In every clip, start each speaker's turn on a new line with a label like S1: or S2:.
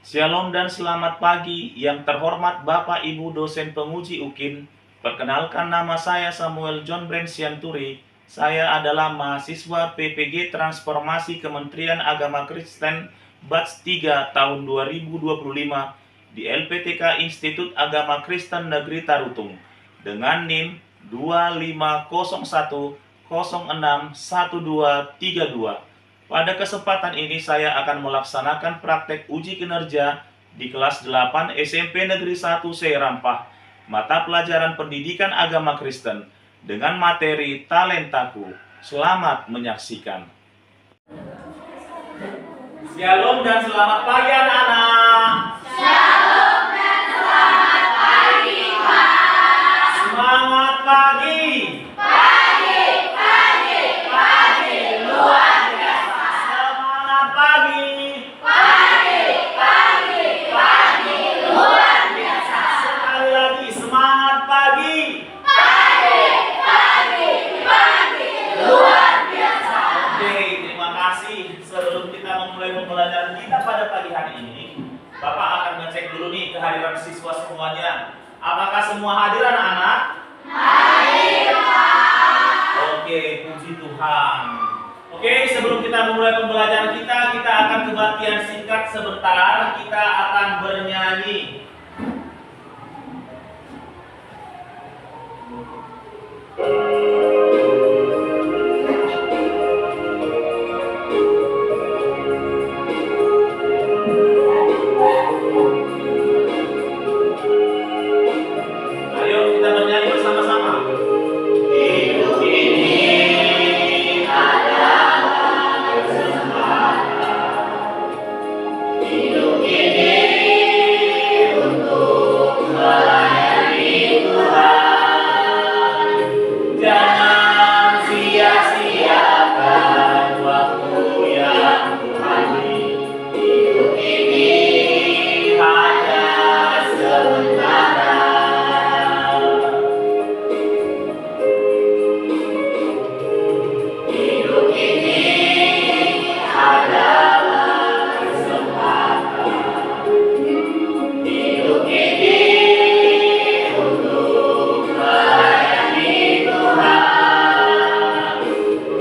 S1: Shalom dan selamat pagi yang terhormat Bapak Ibu dosen penguji UKIN. Perkenalkan, nama saya Samuel John Brand Sianturi. Saya adalah mahasiswa PPG Transformasi Kementerian Agama Kristen Batch 3 tahun 2025 di LPTK Institut Agama Kristen Negeri Tarutung dengan NIM 2501061232. Pada kesempatan ini saya akan melaksanakan praktek uji kinerja di kelas 8 SMP Negeri 1 Serampah, mata pelajaran pendidikan agama Kristen dengan materi talentaku. Selamat menyaksikan. Shalom dan selamat pagi anak-anak.
S2: Shalom dan selamat pagi, Pak.
S1: Semangat pagi.
S2: Pagi, luar biasa.
S1: Semangat pagi.
S2: Pagi, luar biasa.
S1: Sekali lagi semangat pagi.
S2: Pagi, luar biasa.
S1: Oke, terima kasih. Sebelum kita memulai pembelajaran kita pada pagi hari ini, Bapak akan ngecek dulu nih kehadiran siswa semuanya. Apakah semua hadir anak-anak?
S2: Hadir, Pak.
S1: Oke, puji Tuhan. Oke, sebelum kita memulai pembelajaran kita akan kebaktian singkat sebentar. Kita akan bernyanyi. Ayo kita bernyanyi bersama-sama. Hidup ini adalah kesempatan. Hidup ini untuk melayani Tuhan. Jangan sia-siakan waktu yang Tuhan beri. Hidup ini hanya sementara. Hidup ini adalah kesempatan. Hidup ini untuk melayani Tuhan.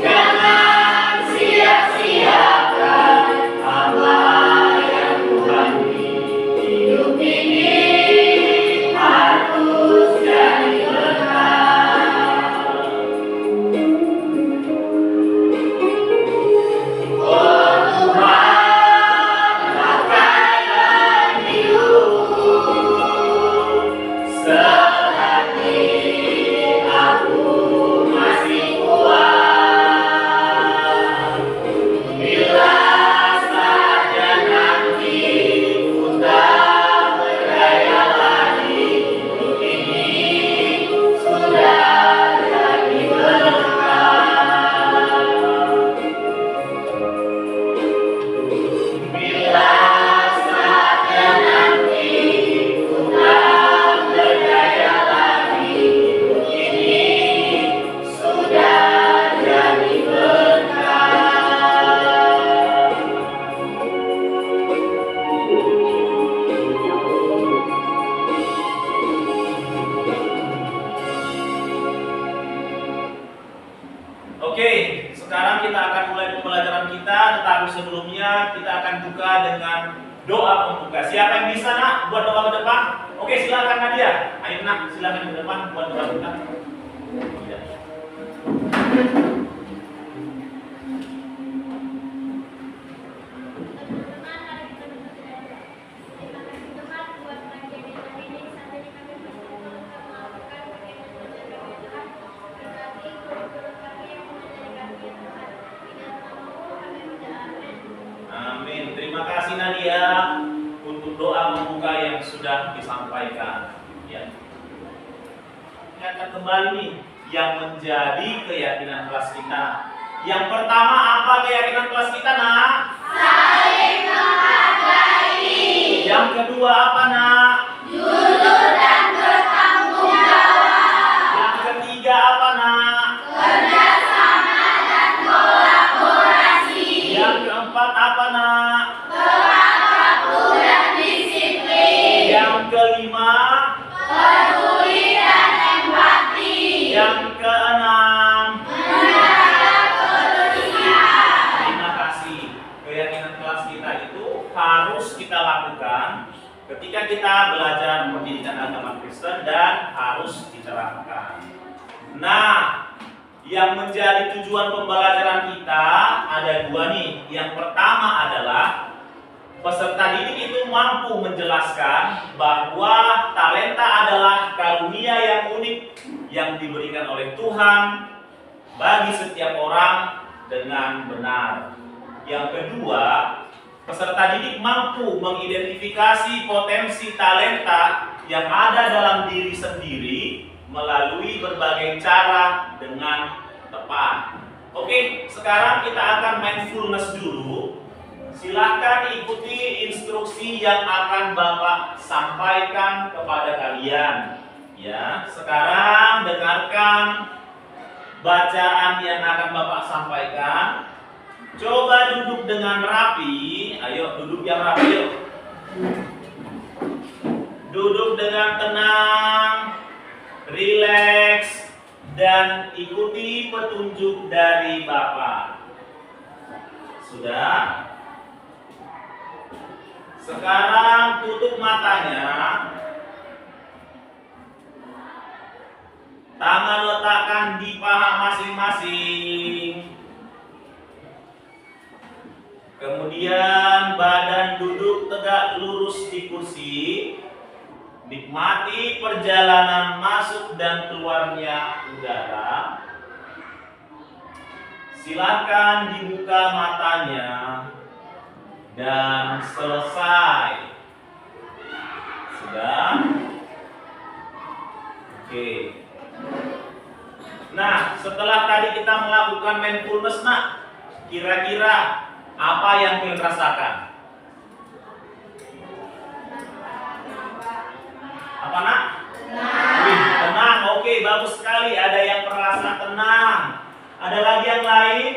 S1: Jangan sia-siakan apa yang Tuhan beri. Hidup ini harus jadi berkah. Oh Tuhan, pakailah hidupku, selagi aku masih kuat. Bila saja nanti ku tak berdaya lagi, hidup ini sudah jadi berkah. Bila saatnya nanti ku tak berdaya lagi, hidup ini sudah jadi berkah. Oke, sekarang kita akan mulai pembelajaran kita, tetapi sebelumnya kita akan buka dengan doa pembuka. Siapa yang bisa nak buat doa ke depan? Oke, silakan Nadia. Ayo nak, silakan ke depan buat doa kita. Ya. Amin. Terima kasih Nadia untuk doa pembuka yang sudah disampaikan. Ya. Ingatkan kembali nih yang menjadi keyakinan kelas kita. Yang pertama, apa keyakinan kelas kita, nak?
S2: Saling menghargai.
S1: Yang kedua apa, nak?
S2: Jujur dan bertanggung jawab.
S1: Yang ketiga apa, nak?
S2: Kerjasama dan kolaborasi.
S1: Yang keempat apa, nak?
S2: Berakhlak dan
S1: harus kita lakukan ketika kita belajar pendidikan agama Kristen dan harus diterapkan. Nah, yang menjadi tujuan pembelajaran kita ada dua nih. Yang pertama adalah peserta didik itu mampu menjelaskan bahwa talenta adalah karunia yang unik yang diberikan oleh Tuhan bagi setiap orang dengan benar. Yang kedua, peserta didik mampu mengidentifikasi potensi talenta yang ada dalam diri sendiri melalui berbagai cara dengan tepat. Oke, sekarang kita akan mindfulness dulu. Silahkan ikuti instruksi yang akan Bapak sampaikan kepada kalian. Ya, sekarang dengarkan bacaan yang akan Bapak sampaikan. Coba duduk dengan rapi. Ayo, duduk yang rapi yuk. Duduk dengan tenang, rileks, dan ikuti petunjuk dari Bapak. Sudah? Sekarang tutup matanya. Tangan letakkan di paha masing-masing. Kemudian badan duduk tegak lurus di kursi. Nikmati perjalanan masuk dan keluarnya udara. Silakan dibuka matanya dan selesai. Sudah? Oke. Nah, setelah tadi kita melakukan mindfulness, nak, kira-kira apa yang kalian rasakan? Apa, nak? Wih, tenang. Oke, bagus sekali. Ada yang merasa tenang. Ada lagi yang lain?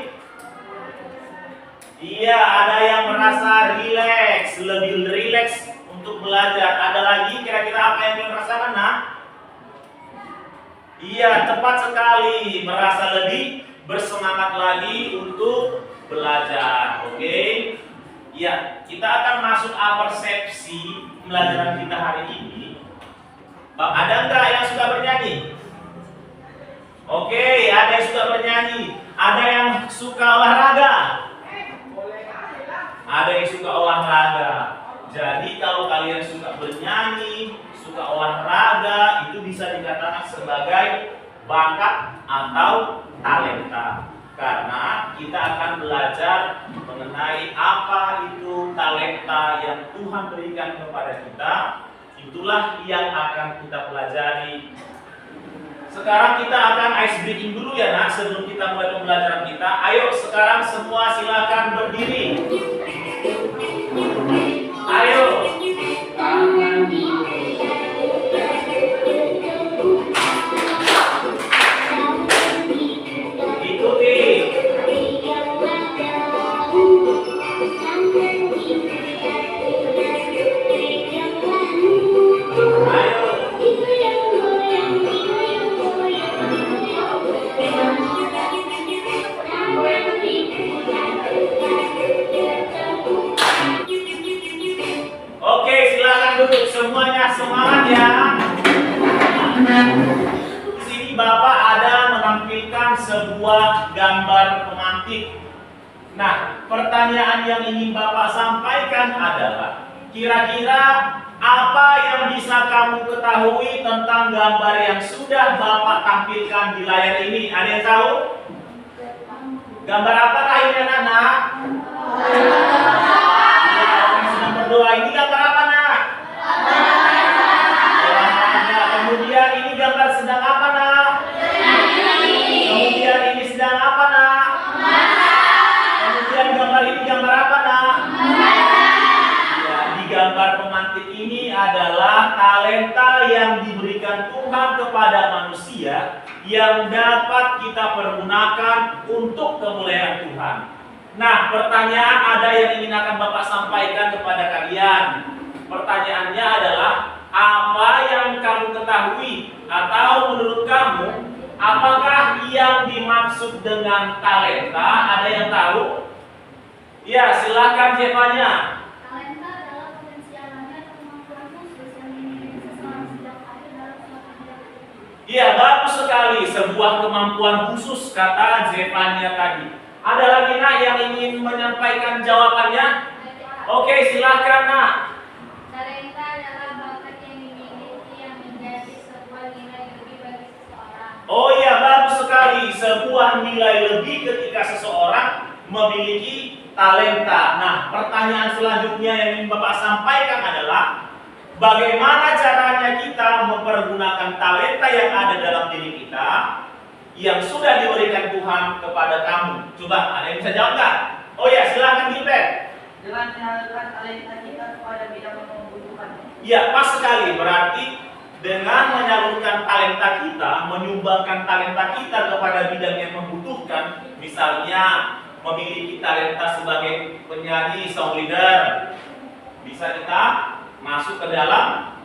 S1: Iya, ada yang merasa rileks, lebih rileks untuk belajar. Ada lagi kira-kira apa yang kalian rasakan, nak? Iya, tepat sekali. Merasa lebih bersemangat lagi untuk belajar. Oke? Ya, kita akan masuk persepsi pembelajaran kita hari ini. Ada enggak yang suka bernyanyi? Oke, ada yang suka bernyanyi. Ada yang suka olahraga? Ada yang suka olahraga. Jadi kalau kalian suka bernyanyi, suka olahraga, itu bisa dikatakan sebagai bakat atau talenta. Karena kita akan belajar mengenai apa itu talenta yang Tuhan berikan kepada kita. Itulah yang akan kita pelajari. Sekarang kita akan ice breaking dulu ya, nak, sebelum kita mulai pembelajaran kita. Ayo sekarang semua silakan berdiri. Ayo. Ikuti. Semuanya semangat ya. Di sini Bapak ada menampilkan sebuah gambar pemantik. Nah, pertanyaan yang ingin Bapak sampaikan adalah, kira-kira apa yang bisa kamu ketahui tentang gambar yang sudah Bapak tampilkan di layar ini? Ada yang tahu? Gambar apakah ini, anak-anak? Ya, orang sedang berdoa. Ini gambar apa, nak? Kemudian ini gambar sedang apa, nak? Kemudian ini sedang apa, nak? Kemudian gambar ini gambar apa, nak? Ya, di gambar pemantik ini adalah talenta yang diberikan Tuhan kepada manusia yang dapat kita pergunakan untuk kemuliaan Tuhan. Nah, pertanyaan ada yang ingin akan Bapak sampaikan kepada kalian. Pertanyaannya adalah, apa yang kamu ketahui atau menurut kamu, apakah yang dimaksud dengan talenta? Ada yang tahu? Ya, silakan Jevanya.
S2: Talenta
S1: Iya, bagus sekali. Sebuah kemampuan khusus, kata Zefania tadi. Ada lagi nak yang ingin menyampaikan jawabannya? Oke, silahkan nak.
S2: Talenta adalah bakat yang dimiliki yang menjadi sebuah nilai lebih bagi seseorang.
S1: Oh iya, bagus sekali. Sebuah nilai lebih ketika seseorang memiliki talenta. Nah, pertanyaan selanjutnya yang ingin Bapak sampaikan adalah bagaimana caranya kita mempergunakan talenta yang ada dalam diri kita yang sudah diberikan Tuhan kepada kamu? Coba, ada yang bisa jawab nggak? Oh ya, silahkan Gilbert.
S3: Dengan menyalurkan talenta kita kepada bidang yang membutuhkannya.
S1: Ya, pas sekali. Berarti dengan menyalurkan talenta kita, menyumbangkan talenta kita kepada bidang yang membutuhkan, misalnya memiliki talenta sebagai penyanyi, song leader, bisa kita masuk ke dalam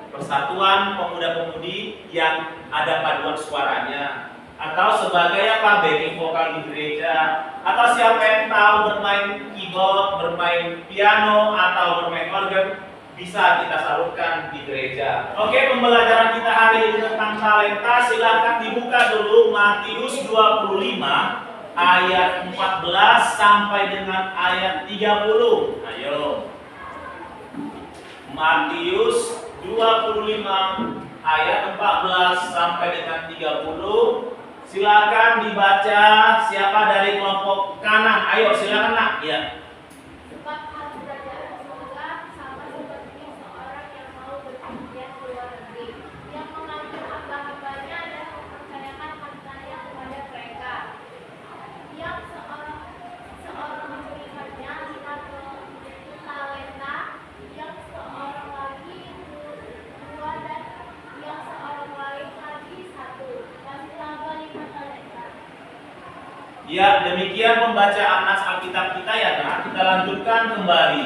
S1: persatuan pemuda-pemudi yang ada paduan suaranya, atau sebagai apa, backing vokal di gereja, atau siapa yang tahu bermain keyboard, bermain piano, atau bermain organ, bisa kita salurkan di gereja. Oke, pembelajaran kita hari ini tentang talenta, silahkan dibuka dulu Matius 25 ayat 14 sampai dengan ayat 30. Ayo. Matius 25 ayat 14 sampai dengan 30. Silakan dibaca. Siapa dari kelompok kanan? Ayo silakan nak. Ya.
S2: Sebab hal kerajaan surga sama seperti seorang yang mau berpergian ke luar negeri, yang memanggil hamba-hambanya dan mempercayakan hartanya kepada mereka. Yang seorang memberikannya 5 talenta, yang seorang lagi 2, dan yang seorang lain lagi 1. Masih tambah 5 talenta.
S1: Ya, demikian pembacaan nas Alkitab kita ya nak. Kita lanjutkan kembali.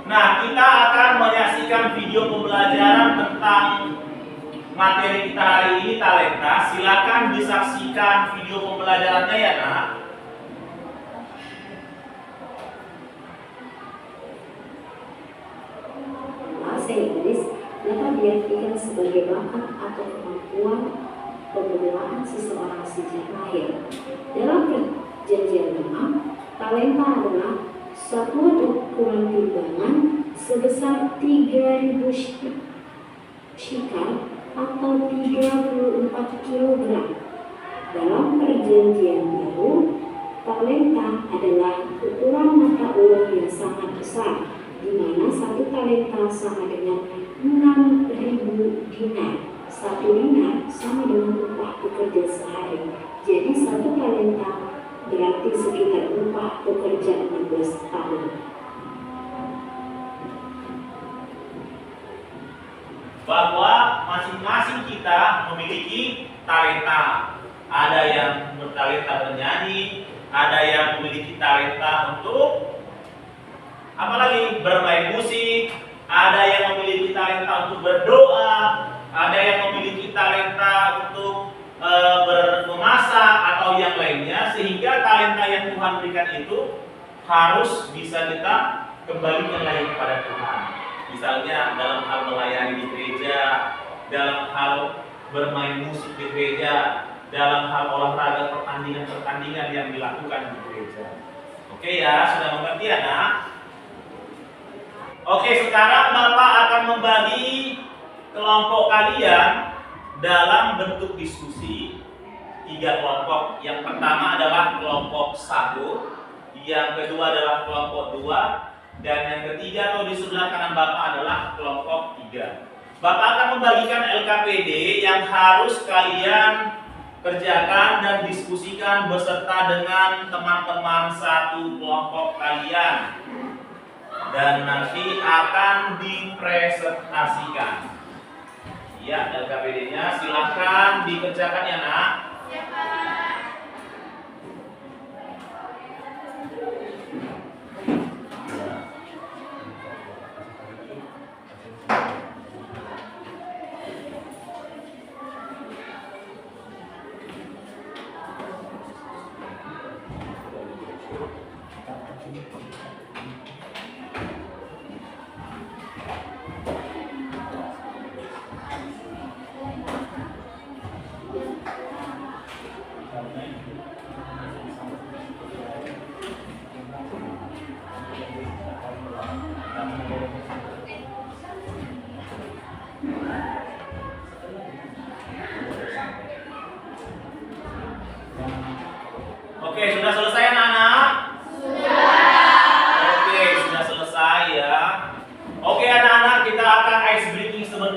S1: Nah, kita akan menyaksikan video pembelajaran tentang materi kita hari ini, talenta. Silakan disaksikan video pembelajarannya ya nak.
S4: Bahasa Inggris dapat diartikan sebagai bakat atau kemampuan pembelaan seseorang sejak lahir. Dalam perjanjian lama, talenta adalah satuan ukuran timbangan sebesar 3.000 shikal atau 34 kg. Dalam perjanjian baru, talenta adalah ukuran mata uang yang sangat besar, di mana satu talenta sama dengan 6.000 dinar. Satu dinar sama dengan upah pekerja sehari. Jadi satu talenta berarti sekitar upah pekerja 16 tahun.
S1: Bahwa masing-masing kita memiliki talenta. Ada yang bertalenta bernyanyi, ada yang memiliki talenta untuk apalagi bermain musik, ada yang memiliki talenta untuk berdoa, ada yang memiliki talenta untuk memasak atau yang lainnya, sehingga talenta yang Tuhan berikan itu harus bisa kita kembalikan lagi kepada Tuhan. Misalnya dalam hal melayani di gereja, dalam hal bermain musik di gereja, dalam hal olahraga pertandingan-pertandingan yang dilakukan di gereja. Oke ya, sudah mengerti ya nak? Oke, sekarang Bapak akan membagi kelompok kalian dalam bentuk diskusi 3 kelompok. Yang pertama adalah kelompok 1, yang kedua adalah kelompok 2, dan yang ketiga atau di sebelah kanan Bapak adalah kelompok 3. Bapak akan membagikan LKPD yang harus kalian kerjakan dan diskusikan beserta dengan teman-teman satu kelompok kalian, dan nanti akan dipresentasikan. Ya, LKPD-nya silahkan dikerjakan ya nak.
S2: Siapa?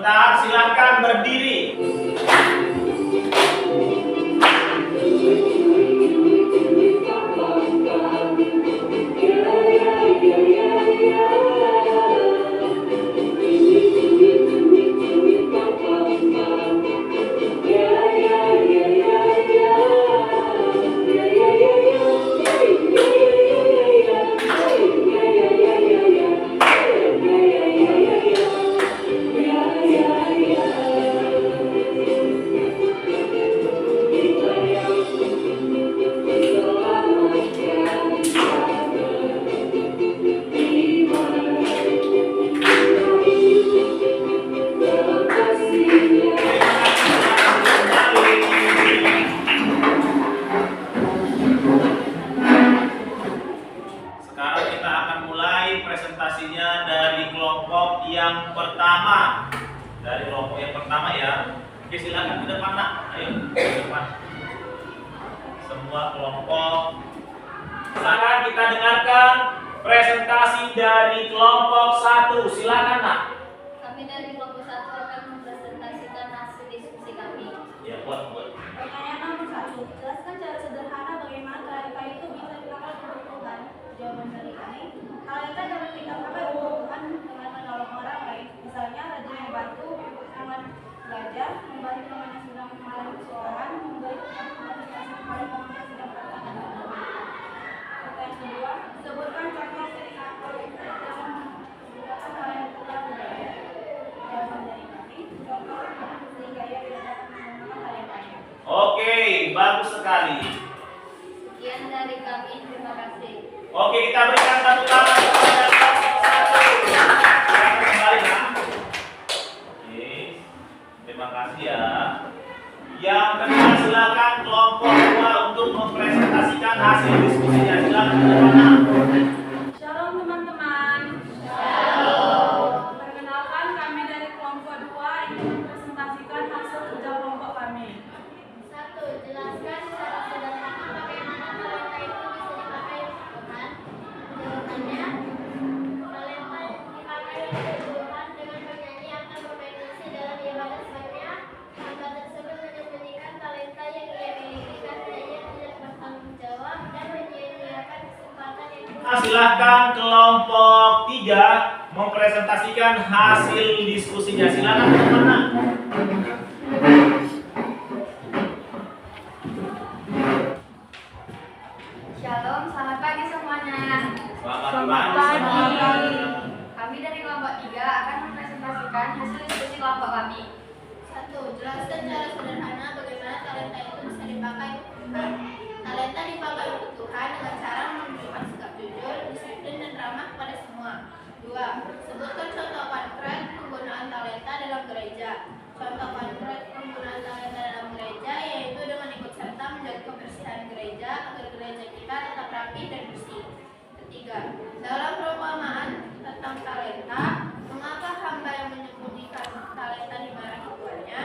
S1: Sebentar, silahkan berdiri. Sekarang kita akan mulai presentasinya dari kelompok yang pertama. Dari kelompok yang pertama ya. Oke, silakan ke depan, Nak. Ayo, ke depan. Semua kelompok. Sekarang kita dengarkan presentasi dari kelompok 1. Silakan, Nak.
S2: Kami dari kelompok 1 akan mempresentasikan hasil diskusi kami.
S1: Ya, buat.
S2: Pertanyaan nomor 1. Jelaskan cara sederhana bagaimana talenta itu bisa dipakai untuk Tuhan. Jawaban dari kami, talenta dapat kita pakai untuk Tuhan dengan menolong orang lain. Misalnya, rajin membantu teman belajar, membantu teman yang sedang mengalami kesusahan, membantu teman yang sedang bertanya. Pertanyaan kedua, sebutkan contoh talenta dalam menggunakan talenta budaya. Jawaban dari kami, contoh sehingga ia tidak dapat menggunakan talentanya.
S1: Oke, bagus sekali.
S2: Sekian dari kami, terima kasih.
S1: Oke, kita berikan tepuk tangan kepada kelompok 1. Silakan kembali, Nak. Oke, terima kasih ya. Yang kedua, silakan kelompok 2 untuk mempresentasikan hasil diskusinya. Silakan ke depan, Nak.
S3: Shalom teman-teman.
S2: Shalom.
S3: Perkenalkan, kami dari kelompok 2 ingin mempresentasikan hasil kerja kelompok kami.
S2: 1. Jelaskan secara sederhana bagaimana talenta itu bisa dipakai untuk Tuhan. Jawabannya, talenta dipakai untuk Tuhan dengan bernyanyi atau bermain musik dalam ibadah. Sebenarnya, hamba tersebut menyembunyikan talenta yang ia miliki karena ia tidak bertanggung jawab dan menyia-nyiakan kesempatan yang
S1: Nah, silakan kelompok 3 mempresentasikan hasil diskusinya. Silakan ke depan, Nak.
S2: Shalom, selamat pagi semuanya.
S1: Selamat pagi.
S2: Kami dari kelompok 3 akan mempresentasikan hasil diskusi kelompok kami. 1. Jelaskan cara sederhana bagaimana talenta itu bisa dipakai untuk Tuhan. Talenta dipakai untuk Tuhan dengan cara menunjukkan sikap jujur, disiplin, dan ramah kepada semua. 2. Sebutkan contoh konkret penggunaan talenta dalam gereja. Contoh konkret penggunaan talenta dalam gereja yaitu dengan ikut serta menjaga kebersihan gereja agar gereja kita tetap rapi dan bersih. 3. Dalam perumpamaan tentang talenta, mengapa hamba yang menyembunyikan talenta dimarahi tuannya?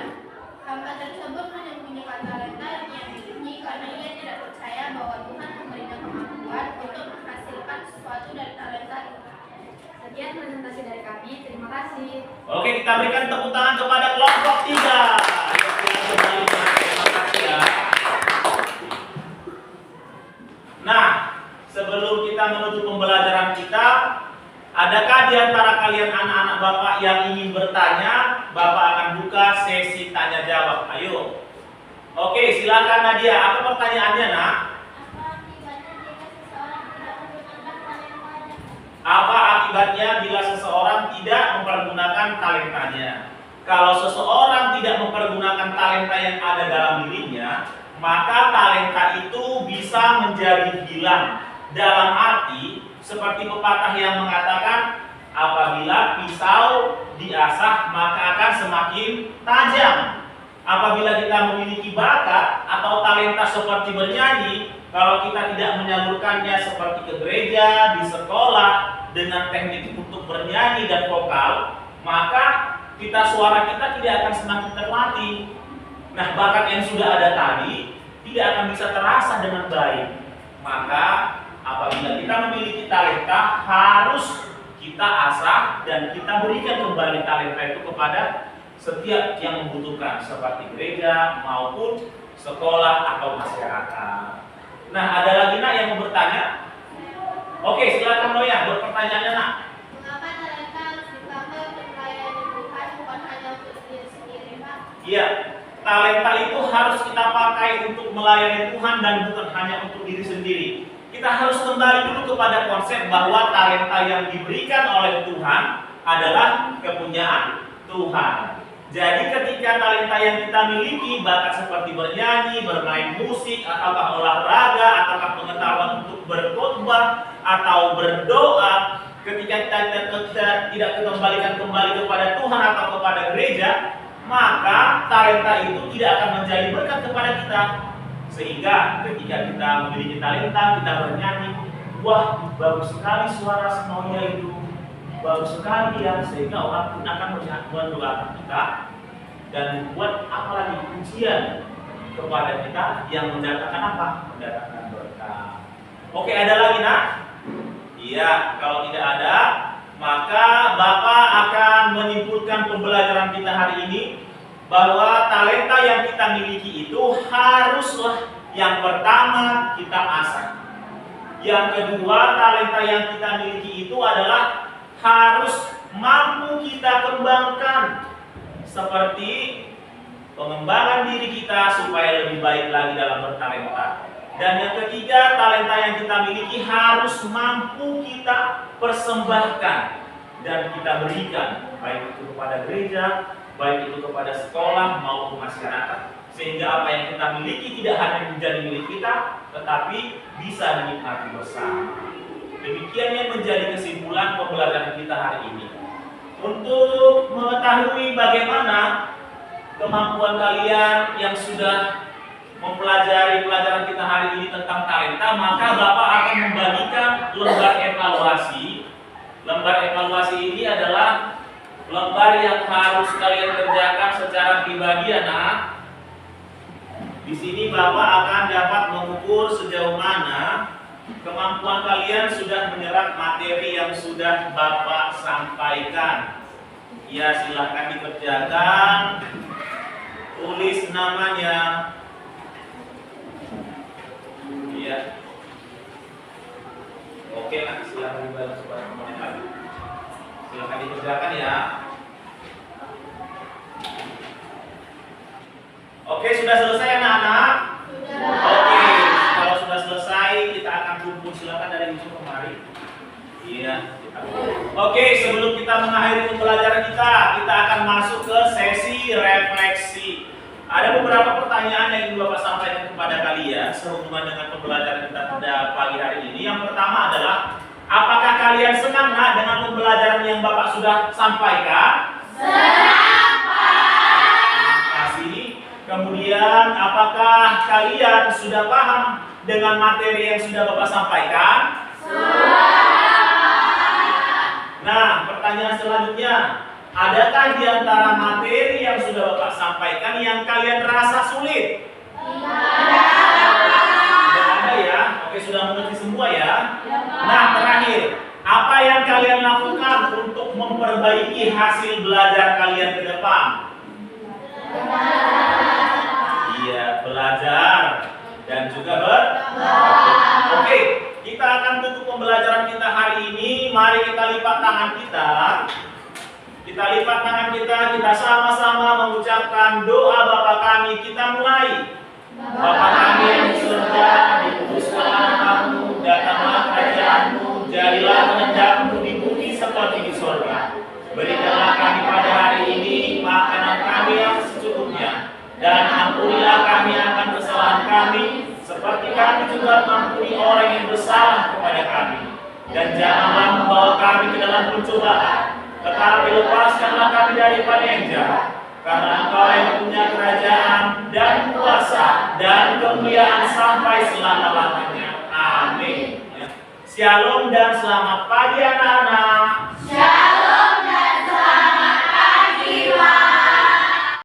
S2: Hamba tersebut menyembunyikan talenta yang ia miliki karena ia tidak percaya bahwa Tuhan memberinya kemampuan untuk menghasilkan sesuatu dari talenta itu. Sekian presentasi dari kami, terima kasih.
S1: Oke, kita berikan tepuk tangan kepada kelompok 3. Terima kasih ya. Nah, sebelum kita menuju pembelajaran kita, adakah di antara kalian anak-anak Bapak yang ingin bertanya? Bapak akan buka sesi tanya jawab. Ayo. Oke, silakan Nadia. Apa pertanyaannya, Nak?
S2: Apa akibatnya jika seseorang tidak mempergunakan talentanya?
S1: Apa akibatnya bila seseorang tidak mempergunakan talentanya? Kalau seseorang tidak mempergunakan talenta yang ada dalam dirinya, maka talenta itu bisa menjadi hilang. Dalam arti seperti pepatah yang mengatakan, apabila pisau diasah maka akan semakin tajam. Apabila kita memiliki bakat atau talenta seperti bernyanyi, kalau kita tidak menyalurkannya seperti ke gereja, di sekolah, dengan teknik untuk bernyanyi dan vokal, maka suara kita tidak akan semakin terlatih. Nah, bakat yang sudah ada tadi tidak akan bisa terasa dengan baik. Maka apabila kita memiliki talenta, harus kita asah dan kita berikan kembali talenta itu kepada setiap yang membutuhkan seperti gereja maupun sekolah atau masyarakat. Nah, ada lagi nak yang mau bertanya? Oke, silakan Noya, berpertanyaannya nak.
S2: Mengapa talenta harus dipakai untuk melayani Tuhan bukan hanya untuk diri sendiri, Pak?
S1: Iya, talenta itu harus kita pakai untuk melayani Tuhan dan bukan hanya untuk diri sendiri. Kita harus kembali dulu kepada konsep bahwa talenta yang diberikan oleh Tuhan adalah kepunyaan Tuhan. Jadi ketika talenta yang kita miliki, bakat seperti bernyanyi, bermain musik, ataukah olahraga, ataukah pengetahuan untuk berkhotbah atau berdoa, ketika kita tidak kembalikan kembali kepada Tuhan atau kepada gereja, maka talenta itu tidak akan menjadi berkat kepada kita. Sehingga ketika kita memiliki talenta, kita bernyanyi, wah bagus sekali suara Noya itu, bagus sekali ya, sehingga orang pun akan mendoakan kita dan membuat apalagi pujian kepada kita yang mendatangkan apa? Mendatangkan berkah. Oke, ada lagi nak? Iya, kalau tidak ada, maka Bapak akan menyimpulkan pembelajaran kita hari ini bahwa talenta yang kita miliki itu haruslah yang pertama kita asah. Yang kedua, talenta yang kita miliki itu adalah harus mampu kita kembangkan, seperti pengembangan diri kita supaya lebih baik lagi dalam bertalenta. Dan yang ketiga, talenta yang kita miliki harus mampu kita persembahkan dan kita berikan, baik itu kepada gereja, baik itu kepada sekolah maupun masyarakat, sehingga apa yang kita miliki tidak hanya menjadi milik kita, tetapi bisa dinikmati bersama. Demikian yang menjadi kesimpulan pembelajaran kita hari ini. Untuk mengetahui bagaimana kemampuan kalian yang sudah mempelajari pelajaran kita hari ini tentang talenta, maka Bapak akan membagikan lembar evaluasi. Lembar evaluasi ini adalah lembar yang harus kalian kerjakan secara pribadi, anak. Di sini Bapak akan dapat mengukur sejauh mana kemampuan kalian sudah menyerap materi yang sudah Bapak sampaikan. Ya, silahkan dikerjakan. Tulis namanya. Ya. Oke, nah, silahkan dibalas kepada teman lagi. Silahkan dikerjakan ya. Oke, sudah selesai anak-anak? Oke, kalau sudah selesai kita akan kumpul, silakan dari ujung kemari. Iya. Oke, sebelum kita mengakhiri pembelajaran kita akan masuk ke sesi refleksi. Ada beberapa pertanyaan yang ingin Bapak sampaikan kepada kalian sehubungan dengan pembelajaran kita pada pagi hari ini. Yang pertama adalah, apakah kalian senang dengan pembelajaran yang Bapak sudah sampaikan?
S2: Senang,
S1: Terima kasih. Kemudian, apakah kalian sudah paham dengan materi yang sudah Bapak sampaikan? Nah, pertanyaan selanjutnya, adakah di antara materi yang sudah Bapak sampaikan yang kalian rasa sulit? Tidak ada ya? Oke, sudah mengerti semua ya? Nah, terakhir, apa yang kalian lakukan untuk memperbaiki hasil belajar kalian ke depan? Iya, belajar dan juga Oke, kita akan tutup pembelajaran kita hari ini. Mari kita lipat tangan kita. Kita lipat tangan kita sama-sama mengucapkan doa Bapa kami. Kita mulai. Bapa kami yang di surga, dikuduskanlah namamu, datanglah kerajaanmu, jadilah kehendakmu di bumi seperti di surga. Berikanlah kami pada hari ini makanan kami yang secukupnya, dan ampunilah kami akan kesalahan kami, seperti kami juga mengampuni orang yang bersalah kepada kami. Dan janganlah membawa kami ke dalam pencobaan, tetapi lepaskanlah kami daripada yang jahat. Karena Engkau yang punya kerajaan dan kuasa dan kemuliaan sampai selama-lamanya. Amin. Shalom dan selamat pagi anak-anak.